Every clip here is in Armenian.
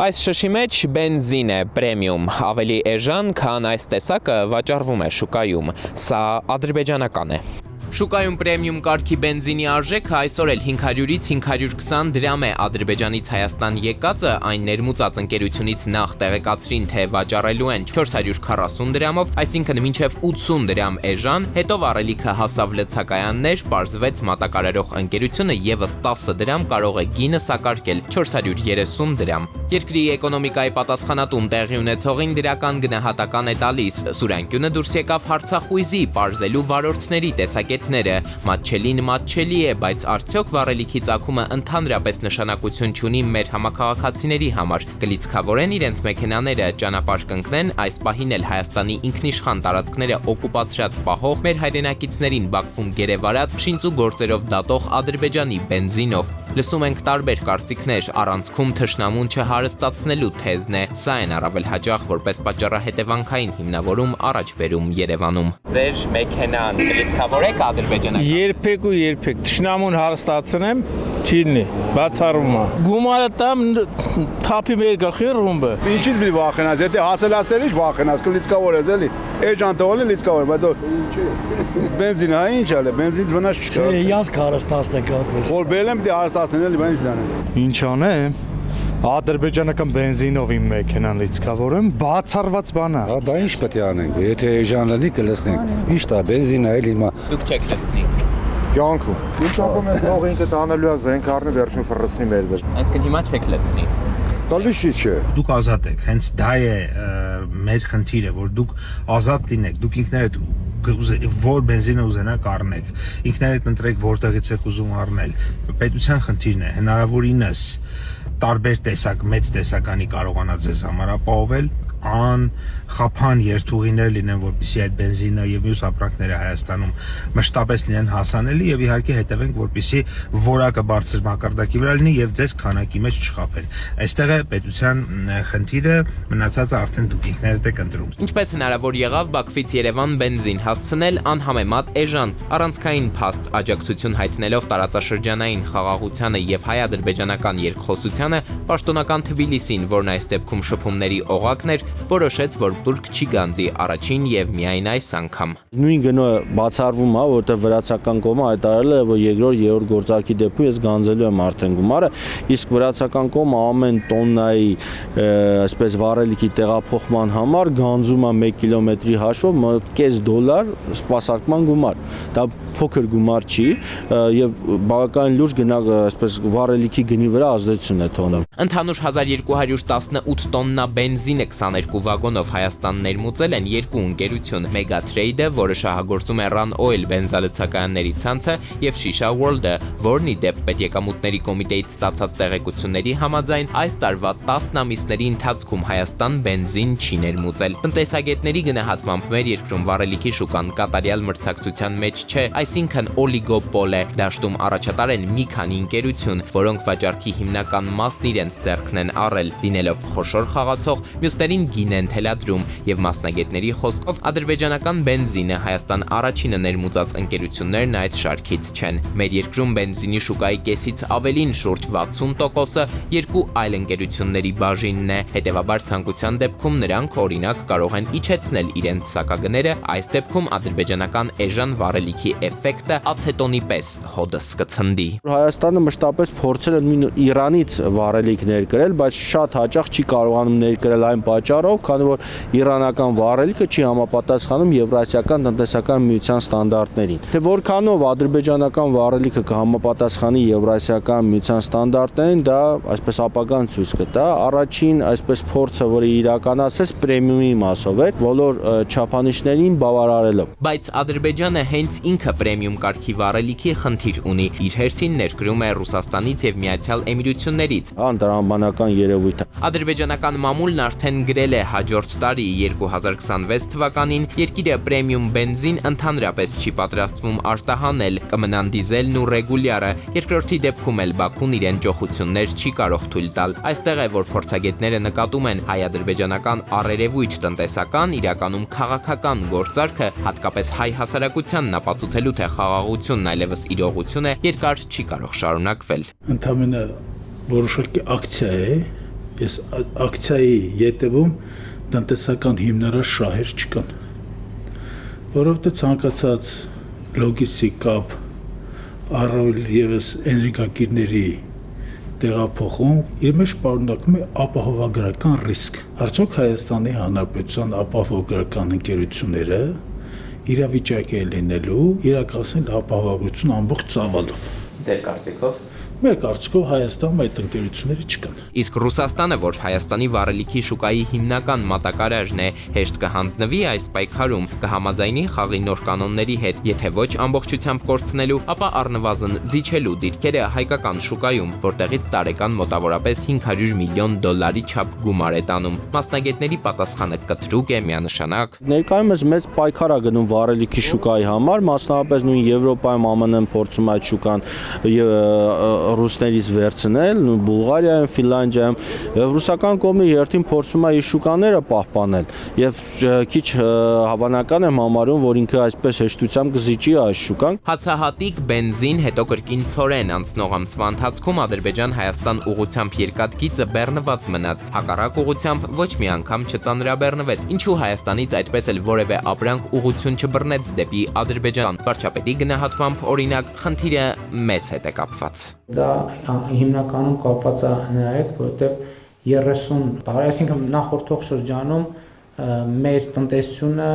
Այս շշի մեջ բենզին է պրեմիում, ավելի էժան, քան այս տեսակը վաճառվում է շուկայում, սա ադրբեջանական է։ Շուկայում պրեմիում կարգի բենզինի արժեքը այսօր էլ 500-ից 520 դրամ է։ Ադրբեջանից Հայաստան եկածը այն ներմուծած ընկերությունից նախ տեղեկացրին, թե վաճառելու են 440 դրամով, այսինքն մինչև 80 դրամ էժան, հետո վառելիքը հասավ լցակայաններ, պարզվեց մատակարարող ընկերությունը եւս 10 դրամ կարող է գինը սակարկել 430 դրամ։ Երկրի էկոնոմիկայի պատասխանատուն տեղի ունեցողին դրական գնահատական է տալիս։ Սուրանկյունը դուրս եկավ Հարցախույզի պարզելու վարորդների տեսակետները։ Մատչելին մատչելի է, բայց արդյոք վառելիքի ծագումը ընդհանրապես նշանակություն չունի մեր համաքաղաքացիների համար։ Կլիցքավորեն իրենց մեքենաները, ճանապարհ կընկնեն, այս պահին էլ Հայաստանի ինքնիշխան տարածքները օկուպացրած պահող մեր հայրենակիցներին Բաքվում գերեվարած շինծու գործերով դատող Ադրբեջանի բենզինով։ Լսում ենք տարբեր կարծիքներ, առանցքում թշնամուն չհարստացնելու թեզն է։ Սա են առավել հաճախ որպես պատճառահետևանքային հիմնավորում առաջ բերում Երևանում։ Ձեր մեքենան կլիցքավորեք ադրբեջանական։ Երբեք ու երբեք թշնամուն հարստացնեմ, չիլնի, բացառվում է։ Գումարը տամ թափի մեր գլխին ռումբը։ Ինչից մի վախենաս, եթե հացելացել ինչ վախենաս, կլիցքավորես էլի։ Էջան տողալի լիցքավոր, բայց բենզին հա ինչ է, բենզինից վնաս չկա։ Իրանց հարստացնեք ապրես։ Որ բերեմ դի հարստացնել էլի, բայց ինչ դանեմ։ Ինչ անեմ։ Ադրբեջանական բենզինով իմ մեքենան լիցքավորեմ, բացառված բան է։ Դա ինչ պետք է անենք, եթե էժան լինի կլցնենք։ Ինչ դա բենզինը էլի հիմա։ Դուք չեք լցնի։ Կյանքում։ Ինչ ակում է թող ինքը տանելու է զենք առնի վերջին ֆռռցնի մեր վրա։ Այսինքն հիմա չեք լցնի։ Տալիս չէ։ Դուք ազատ եք, հենց դա է մեր խնդիրը, որ դուք ազատ լինեք, դուք ինքներդ որ բենզինը ուզենաք առնեք, ինքներդ ընտրեք որտեղից եք ուզում առնել։ Պետության խնդիրն է, հնարավորինս տարբեր տեսակ, մեծ տեսականի կարողանա ձեզ համար ապահովել, խափան երթուղիներ լինեն, որպեսզի այդ բենզինը եւ մյուս ապրանքները Հայաստանում մշտապես լինեն հասանելի եւ իհարկե հետևենք, որպեսզի որակը բարձր մակարդակի վրա լինի եւ ձեզ քանակի մեջ չխափեն։ Այստեղ է պետության խնդիրը, մնացածը արդեն դուք ինքներդ եք ընտրում։ Ինչպես հնարավոր եղավ Բաքվից Երևան բենզին հասցնել անհամեմատ էժան, առանցքային փաստ աջակցություն հայտնելով տարածաշրջանային խաղաղությանը եւ հայ-ադրբեջանական երկխոսությանը, պաշտոնական Թբիլիսին, որն այս դեպքում շփումների օղակն էր, որոշեց, որ բուրգ չի գանձի առաջին եւ միայն այս անգամ։ Նույն գնոը բացառվում է, որտեղ վրացական կողմը հայտարարել է, որ երկրորդ, երրորդ գործարքի դեպքում ես գանձելու եմ արդեն գումարը, իսկ վրացական կողմը ամեն տոննայի, այսպես վառելիքի տեղափոխման համար գանձում է 1 կիլոմետրի հաշվով $0.5 սպասարկման գումար։ Դա փոքր գումար չի եւ բավական լուրջ այսպես վառելիքի գնի վրա ազդեցություն է թողնում։ Ընդհանուր 1218 տոննա բենզինը 22 վագոնով Հայաստան ներմուծել են երկու ընկերություն՝ Megatrade-ը, որը շահագործում է Run Oil բենզալցակայանների ցանցը, եւ Shisha World-ը, որն ի դեպ պետեկամուտների կոմիտեից ստացած տեղեկությունների համաձայն այս տարվա 10 ամիսների ընթացքում Հայաստան բենզին չի ներմուծել։ Տնտեսագետների գնահատմամբ մեր երկրում վառելիքի շուկան կատարյալ մրցակցության մեջ չէ, այսինքն օլիգոպոլ է։ Դաշտում առաջատար են մի քանի ընկերություն, որոնք վաճառքի հիմնական մասն իրենց ձեռքն են առել, լինելով խոշոր խաղացող, մյուսներին գին են թելադրում եւ մասնագետների խոսքով ադրբեջանական բենզինը Հայաստան առաջինը ներմուծած ընկերություններն այդ շարքից չեն։ Մեր երկրում բենզինի շուկայի կեսից ավելին շուրջ 60%-ը երկու այլ ընկերությունների բաժինն է։ Հետևաբար ցանկության դեպքում նրանք օրինակ կարող են իջեցնել իրենց սակագները, այս դեպքում ադրբեջանական էժան վառելիքի էֆեկտը ացետոնի պես հոդս կցնդի։ Հայաստանը մշտապես փորձել է նույն Իրանից վառելիք ներկրել, բայց շատ հաճախ չի կարողանում ներկրել այն պատճառով, քանի որ իրանական վառելիքը չի համապատասխանում Եվրասիական տնտեսական միության ստանդարտներին։ Թե որքանով ադրբեջանական վառելիքը կհամապատասխանի Եվրասիական միության ստանդարտներին, դա այսպես ապագան ցույց կտա։ Առաջին այսպես փորձը, որը իրականացվեց պրեմիումի մասով էր, բոլոր չափանիշներին բավարարելով։ Բայց Ադրբեջանը հենց ինքը պրեմիում կարգի վառելիքի խնդիր ունի։ Իր հերթին ներկրում է Ռուսաստանից եւ Միացյալ Էմիրություններից։ Անդրադառնական երևույթ է։ Ադրբեջանական մամուլն արդեն գրել է հաջորդ տարի 2026 թվականին երկիրը պրեմիում բենզին ընդհանրապես չի պատրաստվում արտահանել, կմնան դիզելն ու ռեգուլյարը, երկրորդի դեպքում էլ Բաքուն իրեն ճոխություններ չի կարող թույլ տալ։ Այստեղ է, որ փորձագետները նկատում են հայ-ադրբեջանական առերևույթ տնտեսական, իրականում քաղաքական գործարքը, հատկապես հայ հասարակությանն ապացուցելու թե խաղաղությունն այլևս իրողություն է, երկար չի կարող շարունակվել։ Ընդամենը որոշակի ակցիա է Ես ակցիայի ետևում տնտեսական հիմնարար շահեր չկան, որովհետև ցանկացած լոգիստիկ կապ առավել եւս էներգակիրների տեղափոխում իր մեջ պարունակում է ապահովագրական ռիսկ։ Արդյոք Հայաստանի Հանրապետության ապահովագրական ընկերությունները իրավիճակի են լինելու իրականացնել ապահովագրություն ամբողջ ծավալով։ Ձեր կարծիքով։ Մեր կարծիքով Հայաստանում այդ ընկերությունները չկան։ Իսկ Ռուսաստանը, որ Հայաստանի վառելիքի շուկայի հիմնական մատակարարն է, հեշտ կհանձնվի այս պայքարում, կհամաձայնի խաղի նոր կանոնների հետ, եթե ոչ ամբողջությամբ կորցնելու, ապա առնվազն զիջելու դիրքերը հայկական շուկայում, որտեղից տարեկան մոտավորապես $500 միլիոն չափ գումար է տանում։ Մասնագետների պատասխանը կտրուկ է, միանշանակ։ Ներկայումս մեծ պայքար է գնում վառելիքի շուկայի համար, մասնավորապես նույն Եվրոպայում ԱՄՆ-ն փորձում է այդ շուկան ռուսներից վերցնել, Բուլղարիայում, Ֆինլանդիայում, ռուսական կողմը երթին փորձում է իր շուկաները պահպանել եւ քիչ հավանական եմ համարում, որ ինքը այսպես հեշտությամբ կզիջի այս շուկան։ Հացահատիկ բենզին, հետո կրկին ցորեն անցնող ամսվա ընթացքում Ադրբեջան-Հայաստան ուղղությամբ երկաթգիծը բեռնված մնաց, հակառակ ուղղությամբ ոչ մի անգամ չծանրաբեռնվեց, ինչու Հայաստանից այդպես էլ որևէ ապրանք ուղղություն չբռնեց դեպի Ադրբեջան։ Վարչապետի գնահատմամբ, օրինակ, խնդիրը մեզ հետ է կապված։ Դա հիմնականում կապված է նրա հետ, որովհետև 30 տարի, այսինքն նախորդող շրջանում մեր տնտեսությունը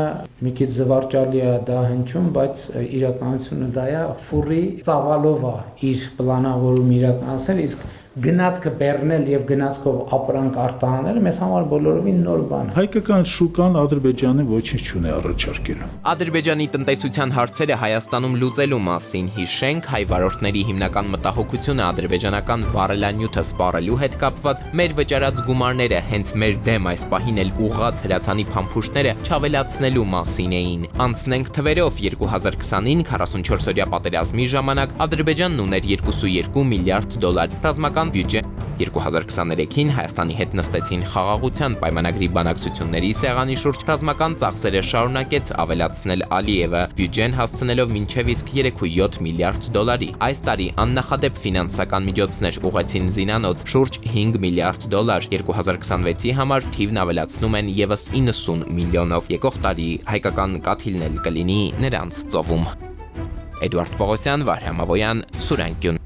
մի քիչ զվարճալի է դա հնչում, բայց իրականությունը դա է, ֆուրի ծավալով է իր պլանավորում իրականացնել, իսկ գնացքը բեռնել եւ գնացքով ապրանք արտահանել մեզ համար բոլորովին նոր բան է։ Հայկական շուկան Ադրբեջանը ոչինչ չունի առաջարկելու։ Ադրբեջանի տնտեսության հարցերը Հայաստանում լուծելու մասին հիշենք, հայ վարորդների հիմնական մտահոգությունը ադրբեջանական վառելանյութը սպառելու հետ կապված, մեր վճարած գումարները հենց մեր դեմ այս պահին էլ ուղղած հրացանի փամփուշտները չավելացնելու մասին էին։ Անցնենք թվերով 2020-ին 44-օրյա պատերազմի ժամանակ Ադրբեջանն ուներ $2.2 միլիարդ, ռազմական բյուջե 2023-ին Հայաստանի հետ նստեցին խաղաղության պայմանագրի բանակցությունների սեղանի շուրջ, ռազմական ծախսերը շարունակեց ավելացնել Ալիևը, բյուջեն հասցնելով մինչև իսկ $3.7 միլիարդ։ Այս տարի աննախադեպ ֆինանսական միջոցներ ուղղեցին զինանոց, շուրջ $5 միլիարդ, 2026-ի համար թիվն ավելացնում են եւս 90 միլիոնով, եկող տարի հայկական կաթիլն էլ կլինի նրանց ծովում։ Էդուարդ Պողոսյան, Վարհամ Ավոյան, Սուրան Գյուն։